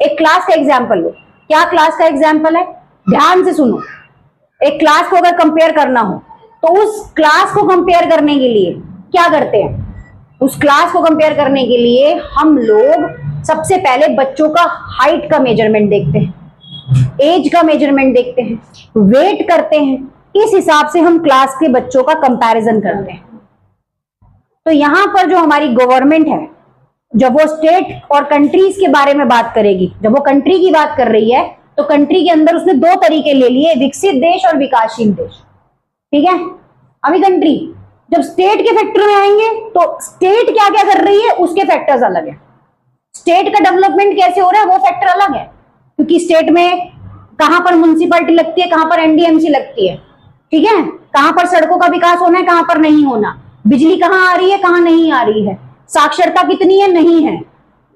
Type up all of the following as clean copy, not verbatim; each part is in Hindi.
एक क्लास का एग्जाम्पल लो। क्या क्लास का एग्जाम्पल है, ध्यान से सुनो। एक क्लास को अगर कंपेयर करना हो तो उस क्लास को कंपेयर करने के लिए क्या करते हैं, उस क्लास को कंपेयर करने के लिए हम लोग सबसे पहले बच्चों का हाइट का मेजरमेंट देखते हैं, एज का मेजरमेंट देखते हैं, वेट करते हैं, इस हिसाब से हम क्लास के बच्चों का कंपैरिजन करते हैं। तो यहां पर जो हमारी गवर्नमेंट है, जब वो स्टेट और कंट्रीज के बारे में बात करेगी, जब वो कंट्री की बात कर रही है तो कंट्री के अंदर उसने दो तरीके ले लिए, विकसित देश और विकासशील देश। ठीक है, अभी कंट्री जब स्टेट के फैक्टर में आएंगे तो स्टेट क्या क्या कर रही है उसके फैक्टर्स अलग है, स्टेट का डेवलपमेंट कैसे हो रहा है वो फैक्टर अलग है, क्योंकि स्टेट में कहां पर म्युनिसिपैलिटी लगती है, कहां पर एनडीएमसी लगती है, ठीक है, कहां पर सड़कों का विकास होना है, कहां पर नहीं होना, बिजली कहां आ रही है, कहां नहीं आ रही है, साक्षरता कितनी है, नहीं है,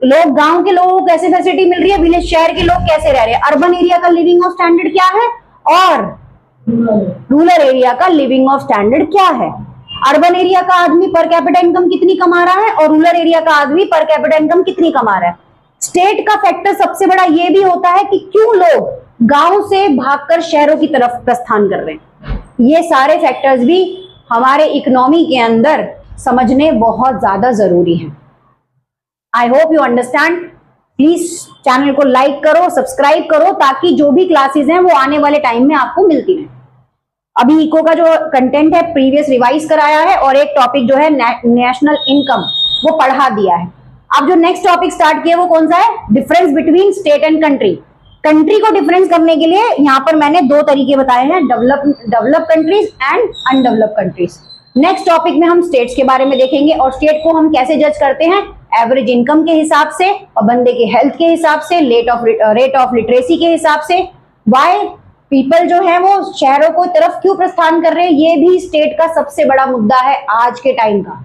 लोग गांव के लोगों को कैसे फैसिलिटी मिल रही है, विलेज शहर के लोग कैसे रह रहे हैं, अर्बन एरिया का लिविंग ऑफ स्टैंडर्ड क्या है और रूरल एरिया का लिविंग ऑफ स्टैंडर्ड क्या है, अर्बन एरिया का आदमी पर कैपिटा इनकम कितनी कमा रहा है और रूरल एरिया का आदमी पर कैपिटा इनकम कितनी कमा रहा है। स्टेट का फैक्टर सबसे बड़ा ये भी होता है कि क्यों लोग गांव से भागकर शहरों की तरफ प्रस्थान कर रहे हैं। ये सारे फैक्टर्स भी हमारे इकोनॉमी के अंदर समझने बहुत ज्यादा जरूरी है। I hope you understand. Please channel को लाइक करो, सब्सक्राइब करो, ताकि जो भी क्लासेस हैं वो आने वाले टाइम में आपको मिलती रहे। अभी इको का जो कंटेंट है प्रीवियस रिवाइज कराया है और एक टॉपिक जो है नेशनल इनकम वो पढ़ा दिया है। अब जो नेक्स्ट टॉपिक स्टार्ट किया वो कौन सा है, difference between state and country. Country को डिफरेंस करने के लिए यहाँ पर मैंने दो तरीके बताए हैं, develop countries and undevelop countries. Next topic में हम स्टेट्स के बारे में देखेंगे और स्टेट को हम कैसे जज करते हैं, एवरेज इनकम के हिसाब से और बंदे के हेल्थ के हिसाब से, रेट ऑफ लिटरेसी के हिसाब से, वाई पीपल जो है वो शहरों को तरफ क्यों प्रस्थान कर रहे हैं, ये भी स्टेट का सबसे बड़ा मुद्दा है आज के टाइम का।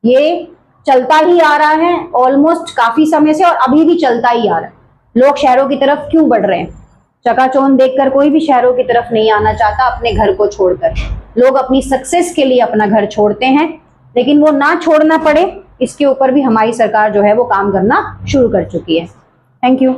ये चलता ही आ रहा है ऑलमोस्ट काफी समय से और अभी भी चलता ही आ रहा है। लोग शहरों की तरफ क्यों बढ़ रहे हैं, चकाचौंध देखकर कोई भी शहरों की तरफ नहीं आना चाहता अपने घर को छोड़कर। लोग अपनी सक्सेस के लिए अपना घर छोड़ते हैं, लेकिन वो ना छोड़ना पड़े इसके ऊपर भी हमारी सरकार जो है वो काम करना शुरू कर चुकी है। Thank you.